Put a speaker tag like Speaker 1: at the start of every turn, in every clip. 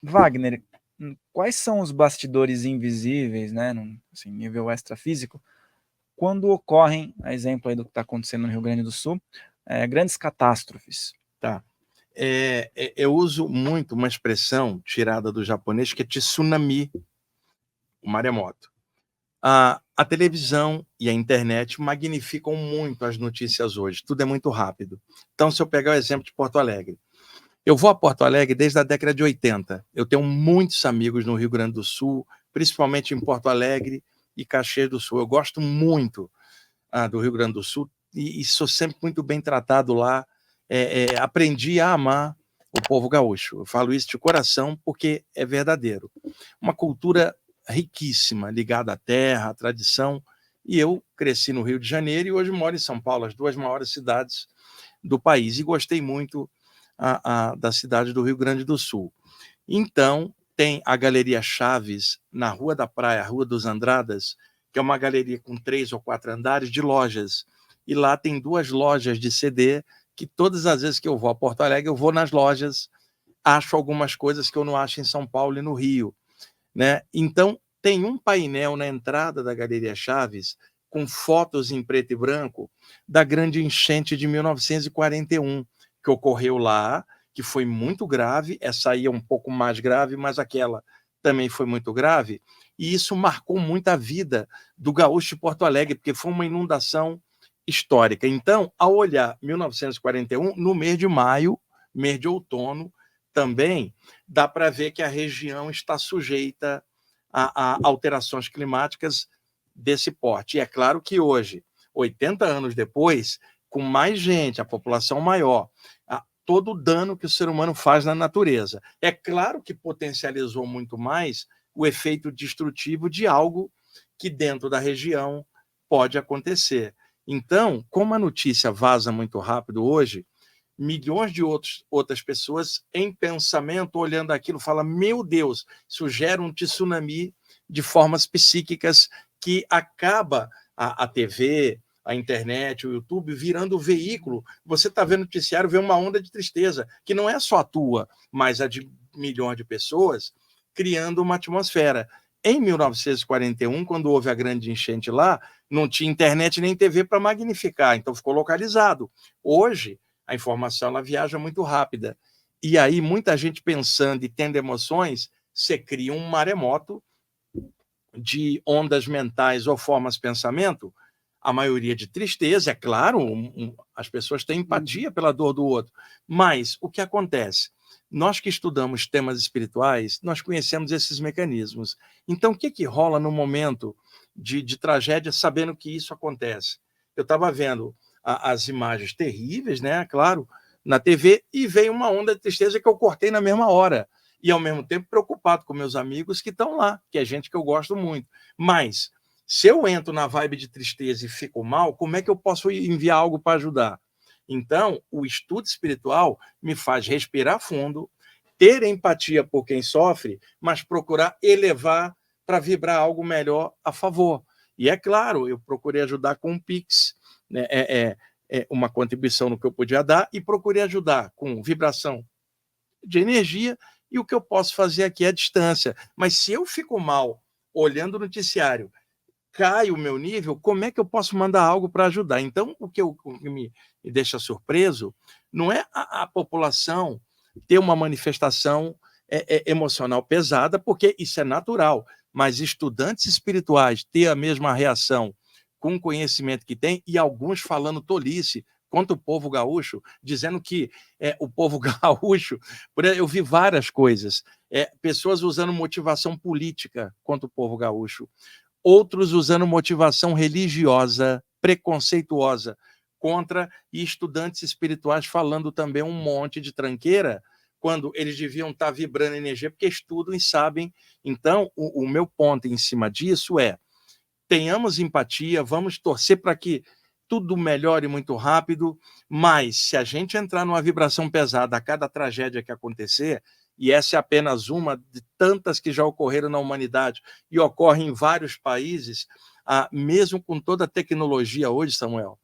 Speaker 1: Wagner, quais são os bastidores invisíveis, né, assim, nível extrafísico, quando ocorrem, a exemplo aí do que está acontecendo no Rio Grande do Sul, grandes catástrofes?
Speaker 2: Tá. Eu uso muito uma expressão tirada do japonês que é tsunami, o maremoto. A televisão e a internet magnificam muito as notícias hoje, tudo é muito rápido. Então, se eu pegar o exemplo de Porto Alegre, eu vou a Porto Alegre desde a década de 80. Eu tenho muitos amigos no Rio Grande do Sul, principalmente em Porto Alegre e Caxias do Sul. Eu gosto muito do Rio Grande do Sul e sou sempre muito bem tratado lá. Aprendi a amar o povo gaúcho. Eu falo isso de coração porque é verdadeiro. Uma cultura riquíssima, ligada à terra, à tradição. E eu cresci no Rio de Janeiro e hoje moro em São Paulo, as duas maiores cidades do país. E gostei muito da cidade do Rio Grande do Sul. Então, tem a Galeria Chaves, na Rua da Praia, Rua dos Andradas, que é uma galeria com 3 ou 4 andares de lojas. E lá tem 2 lojas de CD, que todas as vezes que eu vou a Porto Alegre, eu vou nas lojas, acho algumas coisas que eu não acho em São Paulo e no Rio, né? Então, tem um painel na entrada da Galeria Chaves com fotos em preto e branco da grande enchente de 1941, que ocorreu lá, que foi muito grave. Essa aí é um pouco mais grave, mas aquela também foi muito grave. E isso marcou muito a vida do gaúcho de Porto Alegre, porque foi uma inundação histórica. Então, ao olhar 1941, no mês de maio, mês de outono, também dá para ver que a região está sujeita a alterações climáticas desse porte. E é claro que hoje, 80 anos depois, com mais gente, a população maior, todo o dano que o ser humano faz na natureza. É claro que potencializou muito mais o efeito destrutivo de algo que dentro da região pode acontecer. Então, como a notícia vaza muito rápido hoje, milhões de outras pessoas em pensamento, olhando aquilo, falam: meu Deus, isso gera um tsunami de formas psíquicas que acaba a TV, a internet, o YouTube virando veículo. Você está vendo o noticiário, vê uma onda de tristeza, que não é só a tua, mas a de milhões de pessoas, criando uma atmosfera. Em 1941, quando houve a grande enchente lá, não tinha internet nem TV para magnificar, então ficou localizado. Hoje, a informação ela viaja muito rápida. E aí, muita gente pensando e tendo emoções, você cria um maremoto de ondas mentais ou formas de pensamento, a maioria de tristeza, é claro, as pessoas têm empatia pela dor do outro, mas o que acontece? Nós que estudamos temas espirituais, nós conhecemos esses mecanismos. Então, o que rola no momento de tragédia, sabendo que isso acontece? Eu estava vendo as imagens terríveis, né? Claro, na TV, e veio uma onda de tristeza que eu cortei na mesma hora. E, ao mesmo tempo, preocupado com meus amigos que estão lá, que é gente que eu gosto muito. Mas, se eu entro na vibe de tristeza e fico mal, como é que eu posso enviar algo para ajudar? Então, o estudo espiritual me faz respirar fundo, ter empatia por quem sofre, mas procurar elevar para vibrar algo melhor a favor. E é claro, eu procurei ajudar com um Pix, né? Uma contribuição no que eu podia dar, e procurei ajudar com vibração de energia, e o que eu posso fazer aqui é a distância. Mas se eu fico mal olhando o noticiário, cai o meu nível, como é que eu posso mandar algo para ajudar? Então, o que me deixa surpreso não é a população ter uma manifestação emocional pesada, porque isso é natural, mas estudantes espirituais ter a mesma reação com o conhecimento que tem, e alguns falando tolice contra o povo gaúcho, dizendo que o povo gaúcho... Eu vi várias coisas, pessoas usando motivação política contra o povo gaúcho, outros usando motivação religiosa, preconceituosa, contra, e estudantes espirituais falando também um monte de tranqueira, quando eles deviam estar vibrando energia, porque estudam e sabem. Então, o meu ponto em cima disso é: tenhamos empatia, vamos torcer para que tudo melhore muito rápido, mas se a gente entrar numa vibração pesada a cada tragédia que acontecer, e essa é apenas uma de tantas que já ocorreram na humanidade e ocorrem em vários países, mesmo com toda a tecnologia hoje, Samuel,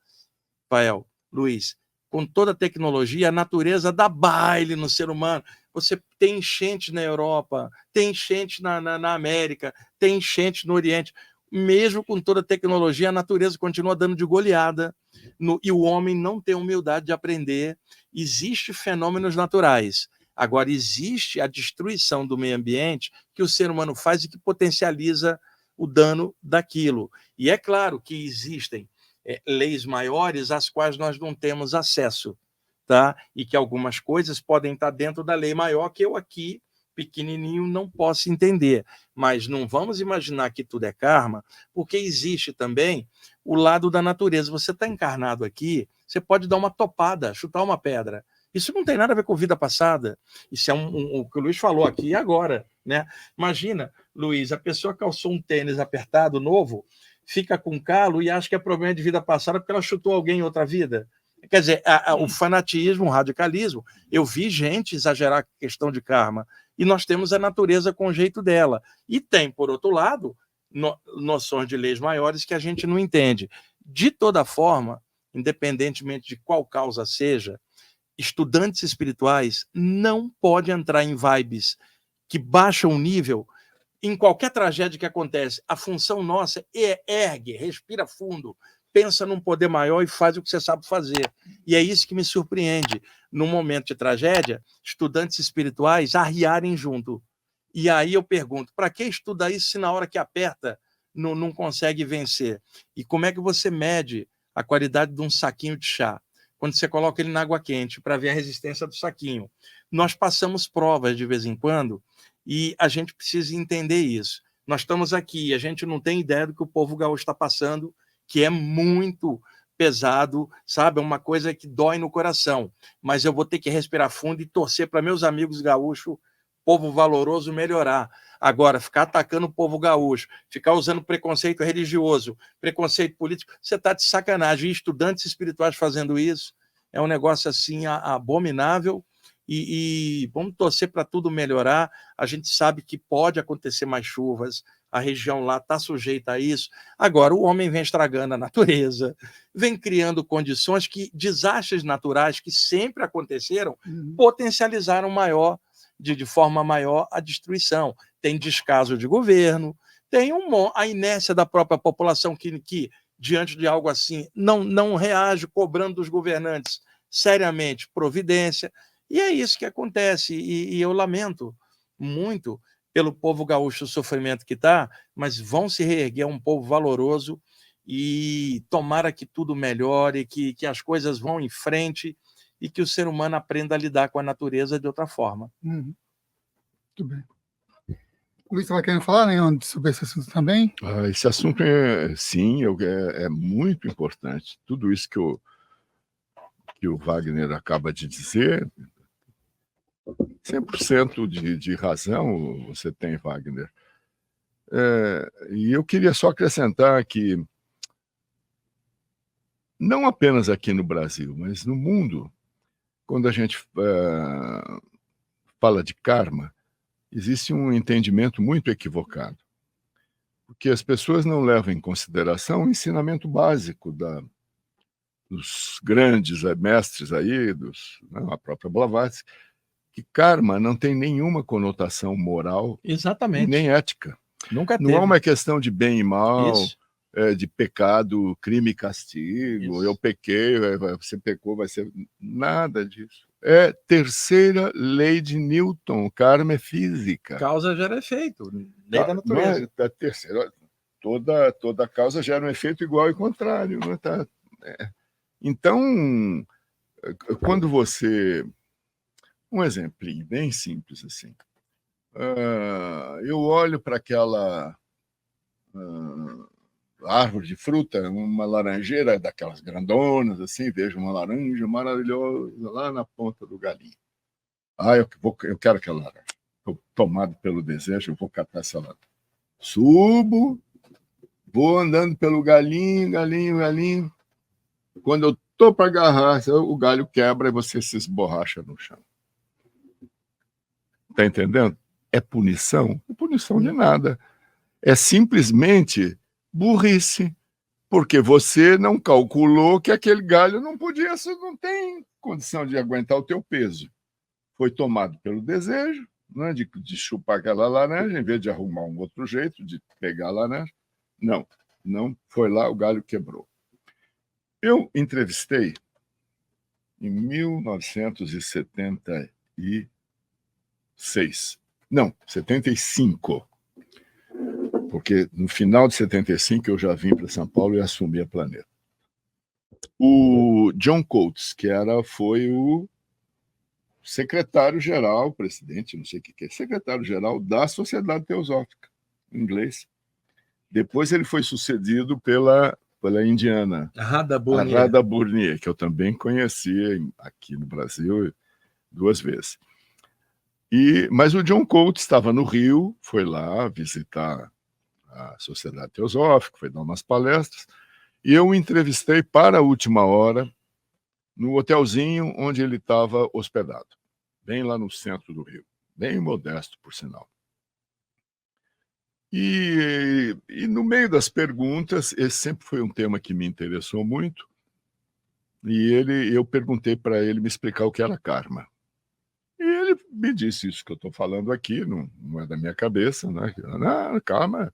Speaker 2: Rafael, Luiz, com toda a tecnologia, a natureza dá baile no ser humano. Você tem enchente na Europa, tem enchente na América, tem enchente no Oriente. Mesmo com toda a tecnologia, a natureza continua dando de goleada e o homem não tem humildade de aprender. Existem fenômenos naturais. Agora, existe a destruição do meio ambiente que o ser humano faz e que potencializa o dano daquilo. E é claro que existem leis maiores às quais nós não temos acesso, tá? E que algumas coisas podem estar dentro da lei maior que eu aqui, pequenininho, não posso entender. Mas não vamos imaginar que tudo é karma, porque existe também o lado da natureza. Você está encarnado aqui, você pode dar uma topada, chutar uma pedra. Isso não tem nada a ver com vida passada. Isso é o que o Luiz falou aqui e agora, né? Imagina, Luiz, a pessoa calçou um tênis apertado, novo, fica com calo e acha que é problema de vida passada porque ela chutou alguém em outra vida. Quer dizer, o fanatismo, o radicalismo, eu vi gente exagerar a questão de karma, e nós temos a natureza com o jeito dela. E tem, por outro lado, noções de leis maiores que a gente não entende. De toda forma, independentemente de qual causa seja, estudantes espirituais não podem entrar em vibes que baixam o nível. Em qualquer tragédia que acontece, a função nossa é ergue, respira fundo, pensa num poder maior e faz o que você sabe fazer. E é isso que me surpreende. Num momento de tragédia, estudantes espirituais arriarem junto. E aí eu pergunto, para que estudar isso se na hora que aperta não consegue vencer? E como é que você mede a qualidade de um saquinho de chá? Quando você coloca ele na água quente para ver a resistência do saquinho. Nós passamos provas de vez em quando e a gente precisa entender isso. Nós estamos aqui, a gente não tem ideia do que o povo gaúcho está passando, que é muito pesado, sabe? É uma coisa que dói no coração. Mas eu vou ter que respirar fundo e torcer para meus amigos gaúchos, povo valoroso, melhorar. Agora, ficar atacando o povo gaúcho, ficar usando preconceito religioso, preconceito político, você está de sacanagem. E estudantes espirituais fazendo isso é um negócio assim abominável. E vamos torcer para tudo melhorar. A gente sabe que pode acontecer mais chuvas, a região lá está sujeita a isso. Agora, o homem vem estragando a natureza, vem criando condições que desastres naturais que sempre aconteceram potencializaram de forma maior a destruição. Tem descaso de governo, tem a inércia da própria população que diante de algo assim, não reage cobrando dos governantes seriamente providência. E é isso que acontece, e eu lamento muito pelo povo gaúcho o sofrimento que está, mas vão se reerguer, é um povo valoroso, e tomara que tudo melhore, que as coisas vão em frente e que o ser humano aprenda a lidar com a natureza de outra forma.
Speaker 3: Muito bem. O Luiz estava querendo falar, né, sobre esse assunto também?
Speaker 4: Esse assunto, sim, é muito importante. Tudo isso que o Wagner acaba de dizer, 100% de razão você tem, Wagner. E eu queria só acrescentar que, não apenas aqui no Brasil, mas no mundo, quando a gente fala de karma, existe um entendimento muito equivocado. Porque as pessoas não levam em consideração o ensinamento básico dos grandes mestres aí, a própria Blavatsky, que karma não tem nenhuma conotação moral.
Speaker 2: Exatamente.
Speaker 4: E nem ética.
Speaker 2: Nunca teve.
Speaker 4: Não é uma questão de bem e mal,
Speaker 2: Isso.
Speaker 4: De pecado, crime e castigo. Isso. Eu pequei, você pecou, vai ser... Nada disso. É terceira lei de Newton, karma é física.
Speaker 2: Causa gera efeito, lei da natureza.
Speaker 4: A terceira, toda causa gera um efeito igual e contrário. Não tá? Então, quando você... Um exemplinho bem simples assim. Eu olho para aquela árvore de fruta, uma laranjeira daquelas grandonas, assim, vejo uma laranja maravilhosa lá na ponta do galinho. Eu quero aquela laranja. Estou tomado pelo desejo, eu vou catar essa laranja. Subo, vou andando pelo galinho. Quando eu estou para agarrar, o galho quebra e você se esborracha no chão. Está entendendo? É punição? Não é punição de nada. É simplesmente burrice, porque você não calculou que aquele galho não tem condição de aguentar o teu peso. foi tomado pelo desejo, né, de chupar aquela laranja, em vez de arrumar um outro jeito de pegar a laranja. Não foi lá, o galho quebrou. Eu entrevistei, em 1976, não, 75, porque no final de 75 eu já vim para São Paulo e assumi a Planeta. O John Coates, que foi o secretário-geral, presidente, não sei o que é, secretário-geral da Sociedade Teosófica, em inglês. Depois ele foi sucedido pela indiana,
Speaker 2: Radha
Speaker 4: Burnier, que eu também conheci aqui no Brasil 2 vezes. Mas o John Coates estava no Rio, foi lá visitar a Sociedade Teosófica, foi dar umas palestras, e eu o entrevistei para a última hora no hotelzinho onde ele estava hospedado, bem lá no centro do Rio, bem modesto, por sinal. E no meio das perguntas, esse sempre foi um tema que me interessou muito, e eu perguntei para ele me explicar o que era karma. E ele me disse isso que eu estou falando aqui, não é da minha cabeça, né? Não, karma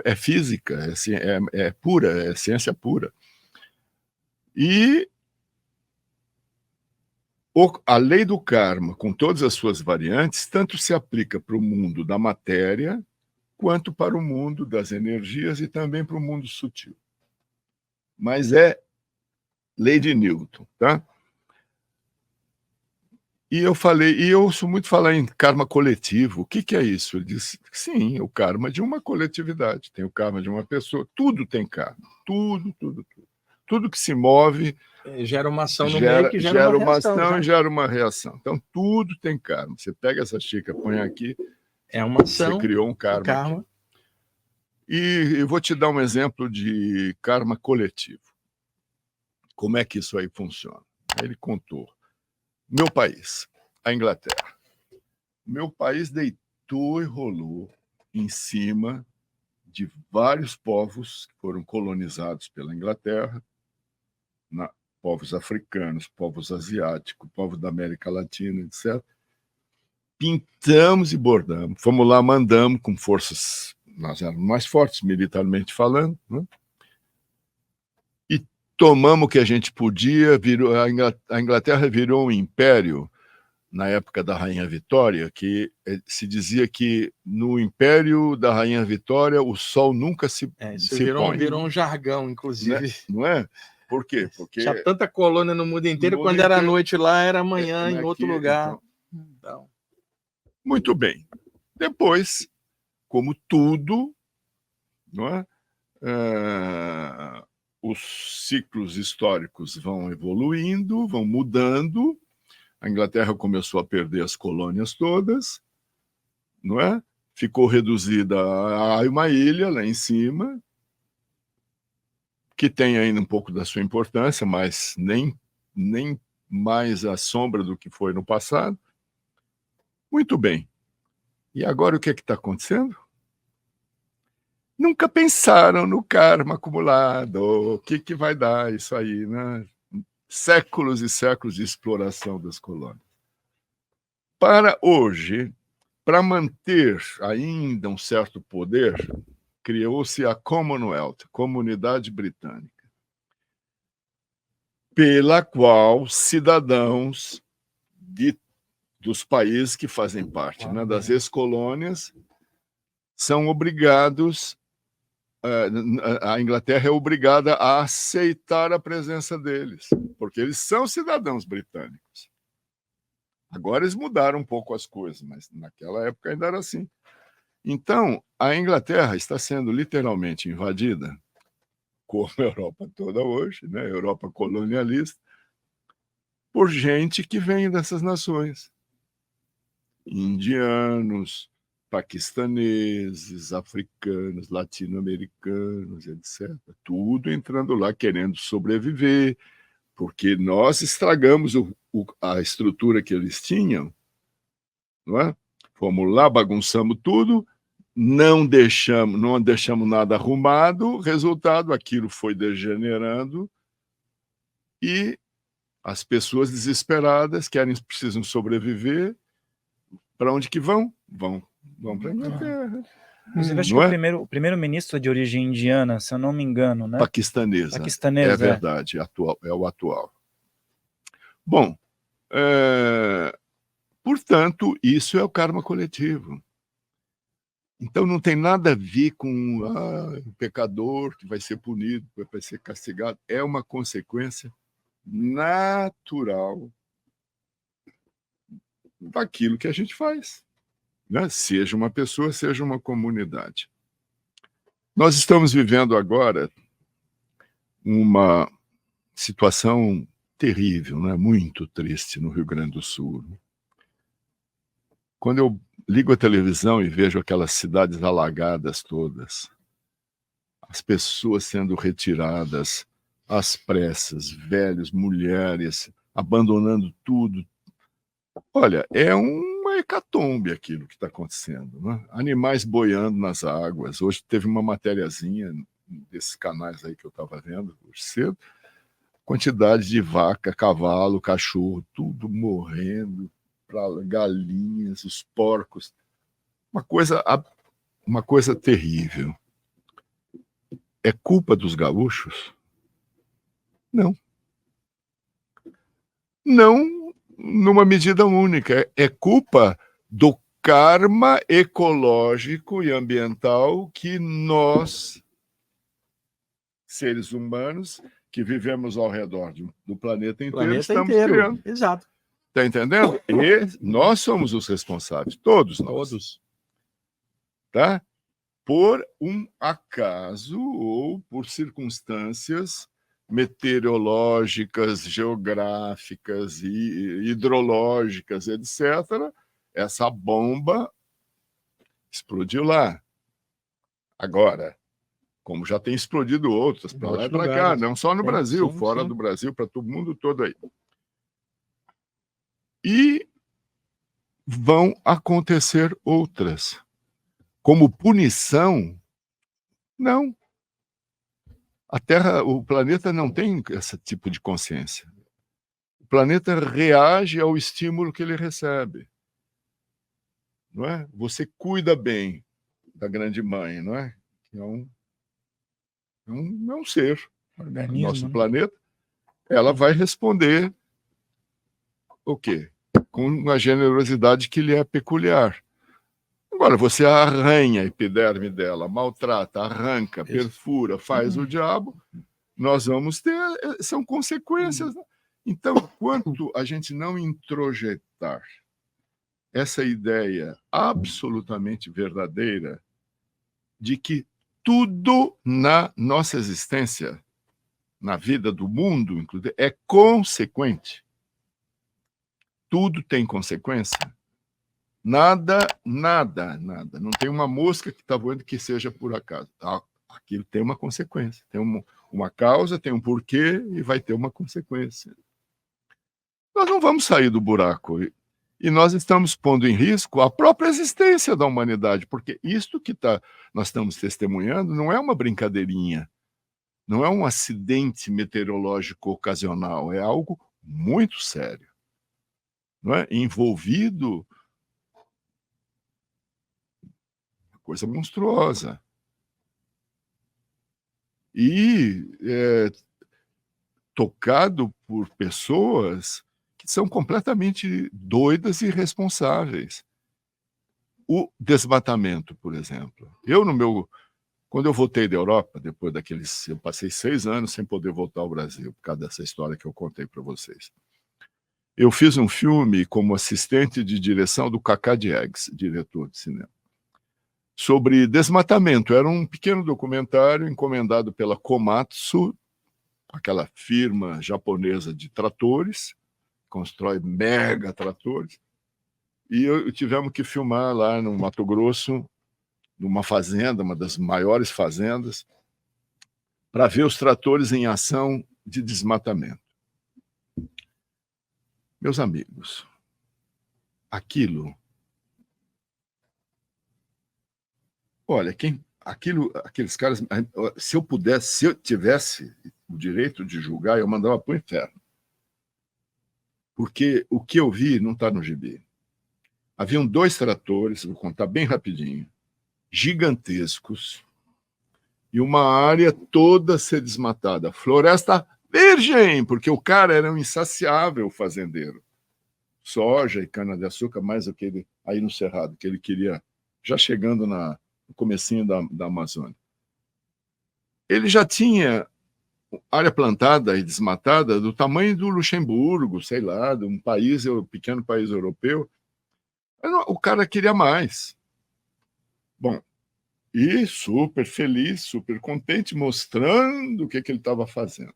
Speaker 4: é física, é pura, é ciência pura. E a lei do karma, com todas as suas variantes, tanto se aplica para o mundo da matéria, quanto para o mundo das energias e também para o mundo sutil. Mas é lei de Newton, tá? E eu ouço muito falar em karma coletivo. O que é isso? Ele disse, sim, o karma de uma coletividade, tem o karma de uma pessoa, tudo tem karma, tudo. Tudo que se move
Speaker 2: gera uma ação no meio que gera uma reação.
Speaker 4: Ação e gera uma reação. Então, tudo tem karma. Você pega essa xícara, põe aqui,
Speaker 2: é uma ação,
Speaker 4: você criou um karma. E eu vou te dar um exemplo de karma coletivo. Como é que isso aí funciona? Ele contou. Meu país, a Inglaterra. Meu país deitou e rolou em cima de vários povos que foram colonizados pela Inglaterra, povos africanos, povos asiáticos, povos da América Latina, etc. Pintamos e bordamos. Fomos lá, mandamos com forças, nós éramos mais fortes, militarmente falando, né? E tomamos o que a gente podia. A Inglaterra virou um império na época da Rainha Vitória, que se dizia que no império da Rainha Vitória o sol nunca se põe.
Speaker 2: Virou um jargão, inclusive.
Speaker 4: Não é? Por quê?
Speaker 2: Porque tinha tanta colônia no mundo inteiro, quando era noite lá, era manhã em outro lugar.
Speaker 4: Então. Muito bem. Depois, como tudo, não é? Os ciclos históricos vão evoluindo, vão mudando. A Inglaterra começou a perder as colônias todas, não é? Ficou reduzida a uma ilha lá em cima, que tem ainda um pouco da sua importância, mas nem mais a sombra do que foi no passado. Muito bem. E agora o que está acontecendo? Nunca pensaram no karma acumulado, o que vai dar isso aí, né? Séculos e séculos de exploração das colônias. Para hoje, para manter ainda um certo poder, criou-se a Commonwealth, Comunidade Britânica, pela qual cidadãos dos países que fazem parte, né, das ex-colônias são obrigados, a Inglaterra é obrigada a aceitar a presença deles, porque eles são cidadãos britânicos. Agora eles mudaram um pouco as coisas, mas naquela época ainda era assim. Então, a Inglaterra está sendo literalmente invadida, como a Europa toda hoje, né? Europa colonialista, por gente que vem dessas nações. Indianos, paquistaneses, africanos, latino-americanos, etc. Tudo entrando lá querendo sobreviver, porque nós estragamos a estrutura que eles tinham, não é? Fomos lá, bagunçamos tudo, não deixamos nada arrumado, resultado, aquilo foi degenerando e As pessoas desesperadas precisam sobreviver. Para onde que vão? Vão para a Inglaterra.
Speaker 1: Inclusive, acho
Speaker 4: Não
Speaker 1: que
Speaker 4: é?
Speaker 1: o primeiro-ministro é de origem indiana, se eu não me engano, né?
Speaker 4: Paquistanesa.
Speaker 1: Paquistanesa,
Speaker 4: É verdade, é o atual. Bom, portanto, isso é o karma coletivo. Então, não tem nada a ver com o pecador que vai ser punido, vai ser castigado. É uma consequência natural daquilo que a gente faz, né? Seja uma pessoa, seja uma comunidade. Nós estamos vivendo agora uma situação terrível, né? Muito triste no Rio Grande do Sul. Quando eu ligo a televisão e vejo aquelas cidades alagadas todas, as pessoas sendo retiradas às pressas, velhos, mulheres, abandonando tudo. Olha, é uma hecatombe aquilo que está acontecendo, né? Animais boiando nas águas. Hoje teve uma matériazinha desses canais aí que eu estava vendo hoje cedo, quantidade de vaca, cavalo, cachorro, tudo morrendo, galinhas, os porcos. Uma coisa terrível. É culpa dos gaúchos? Não. Não numa medida única. É culpa do karma ecológico e ambiental que nós, seres humanos, que vivemos ao redor do planeta inteiro, estamos criando.
Speaker 2: Exato.
Speaker 4: Está entendendo? E nós somos os responsáveis, todos nós.
Speaker 2: Todos.
Speaker 4: Tá? Por um acaso ou por circunstâncias meteorológicas, geográficas e hidrológicas, etc., essa bomba explodiu lá. Agora, como já tem explodido outras, para lá e para cá, não só no Brasil, fora do Brasil, para todo mundo todo aí. E vão acontecer outras. Como punição, não. A Terra, o planeta não tem esse tipo de consciência. O planeta reage ao estímulo que ele recebe. Não é? Você cuida bem da grande mãe, não é? Que é um ser.
Speaker 1: Organismo,
Speaker 4: Nosso
Speaker 1: né?
Speaker 4: planeta. Ela vai responder o quê? Com uma generosidade que lhe é peculiar. Agora, você arranha a epiderme dela, maltrata, arranca, perfura, faz o diabo, nós vamos ter... São consequências. Então, quanto a gente não introjetar essa ideia absolutamente verdadeira de que tudo na nossa existência, na vida do mundo, inclusive, é consequente. Tudo tem consequência. Nada. Não tem uma mosca que está voando que seja por acaso. Aquilo tem uma consequência. Tem uma causa, tem um porquê e vai ter uma consequência. Nós não vamos sair do buraco. E nós estamos pondo em risco a própria existência da humanidade, porque isto que nós estamos testemunhando não é uma brincadeirinha, não é um acidente meteorológico ocasional, é algo muito sério, não é? Envolvido uma coisa monstruosa. E tocado por pessoas que são completamente doidas e irresponsáveis. O desmatamento, por exemplo. Quando eu voltei da Europa, depois eu passei 6 anos sem poder voltar ao Brasil, por causa dessa história que eu contei para vocês. Eu fiz um filme como assistente de direção do Cacá Diegues, diretor de cinema, sobre desmatamento. Era um pequeno documentário encomendado pela Komatsu, aquela firma japonesa de tratores, constrói mega tratores, e tivemos que filmar lá no Mato Grosso, numa fazenda, uma das maiores fazendas, para ver os tratores em ação de desmatamento. Meus amigos, aquilo... Olha, aqueles caras... Se eu tivesse o direito de julgar, eu mandava para o inferno. Porque o que eu vi não está no gibi. Haviam 2 tratores, vou contar bem rapidinho, gigantescos, e uma área toda ser desmatada. Floresta virgem, porque o cara era um insaciável fazendeiro. Soja e cana-de-açúcar, mais do que ele, aí no Cerrado, que ele queria, já chegando no comecinho da Amazônia. Ele já tinha área plantada e desmatada do tamanho do Luxemburgo, sei lá, de um país, pequeno país europeu. O cara queria mais. Bom, e super feliz, super contente, mostrando o que ele estava fazendo.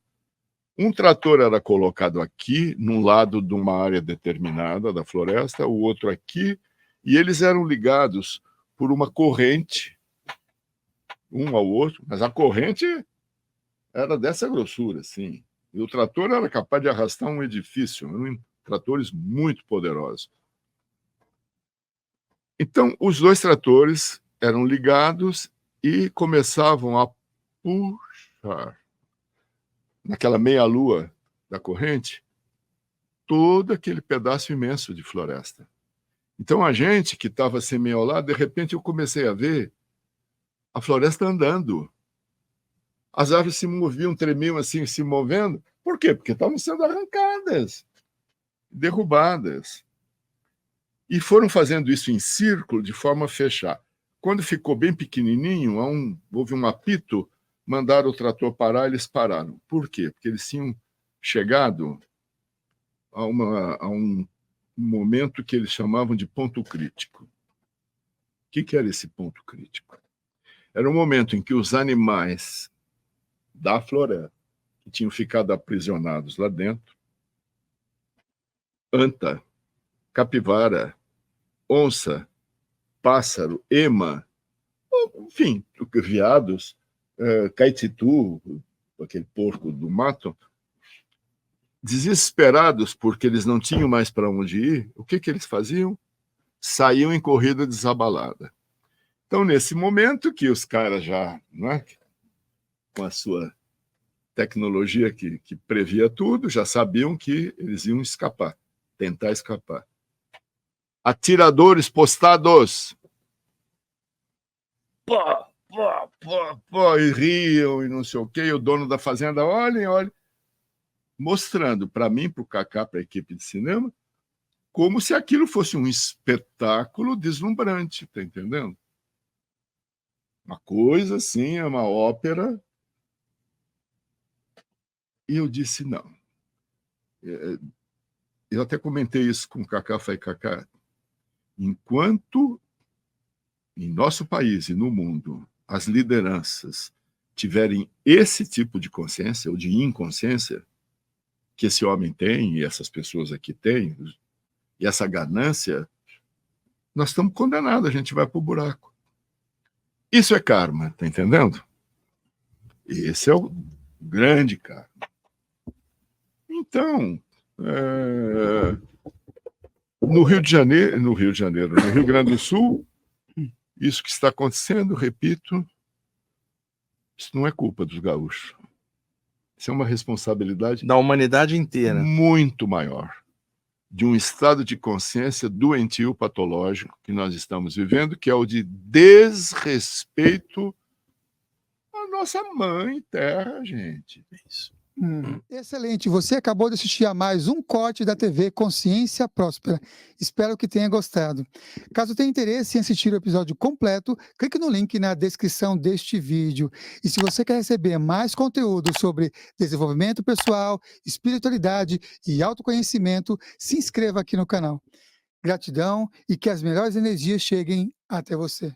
Speaker 4: Um trator era colocado aqui, num lado de uma área determinada da floresta, o outro aqui, e eles eram ligados por uma corrente, um ao outro, mas a corrente era dessa grossura, assim. E o trator era capaz de arrastar um edifício, eram tratores muito poderosos. Então, os 2 tratores eram ligados e começavam a puxar, naquela meia-lua da corrente, todo aquele pedaço imenso de floresta. Então, a gente que estava assim meio ao lado, de repente eu comecei a ver a floresta andando. As árvores se moviam, tremiam assim, se movendo. Por quê? Porque estavam sendo arrancadas, derrubadas. E foram fazendo isso em círculo, de forma a fechar. Quando ficou bem pequenininho, houve um apito, mandaram o trator parar, eles pararam. Por quê? Porque eles tinham chegado a um momento que eles chamavam de ponto crítico. O que era esse ponto crítico? Era um momento em que os animais da floresta, que tinham ficado aprisionados lá dentro, anta, capivara, onça, pássaro, ema, enfim, veados, caititu, aquele porco do mato, desesperados porque eles não tinham mais para onde ir, o que eles faziam? Saíam em corrida desabalada. Então, nesse momento que os caras já, não é, com a sua tecnologia que previa tudo, já sabiam que eles iam escapar, tentar escapar. Atiradores postados. Pô, e riam e não sei o quê. E o dono da fazenda, olhem, mostrando para mim, para o Kaká, para a equipe de cinema, como se aquilo fosse um espetáculo deslumbrante, tá entendendo? Uma coisa assim, é uma ópera. E eu disse, não. Eu até comentei isso com o Kaká, falei, Kaká, enquanto em nosso país e no mundo as lideranças tiverem esse tipo de consciência ou de inconsciência que esse homem tem e essas pessoas aqui têm, e essa ganância, nós estamos condenados, a gente vai para o buraco. Isso é karma, tá entendendo? Esse é o grande karma. Então, no Rio Grande do Sul, isso que está acontecendo, repito, isso não é culpa dos gaúchos. Isso é uma responsabilidade
Speaker 2: da humanidade inteira,
Speaker 4: muito maior, de um estado de consciência doentio, patológico que nós estamos vivendo, que é o de desrespeito à nossa mãe terra, gente. É isso.
Speaker 3: Excelente, você acabou de assistir a mais um corte da TV Consciência Próspera. Espero que tenha gostado. Caso tenha interesse em assistir o episódio completo, clique no link na descrição deste vídeo. E se você quer receber mais conteúdo sobre desenvolvimento pessoal, espiritualidade e autoconhecimento, se inscreva aqui no canal. Gratidão e que as melhores energias cheguem até você.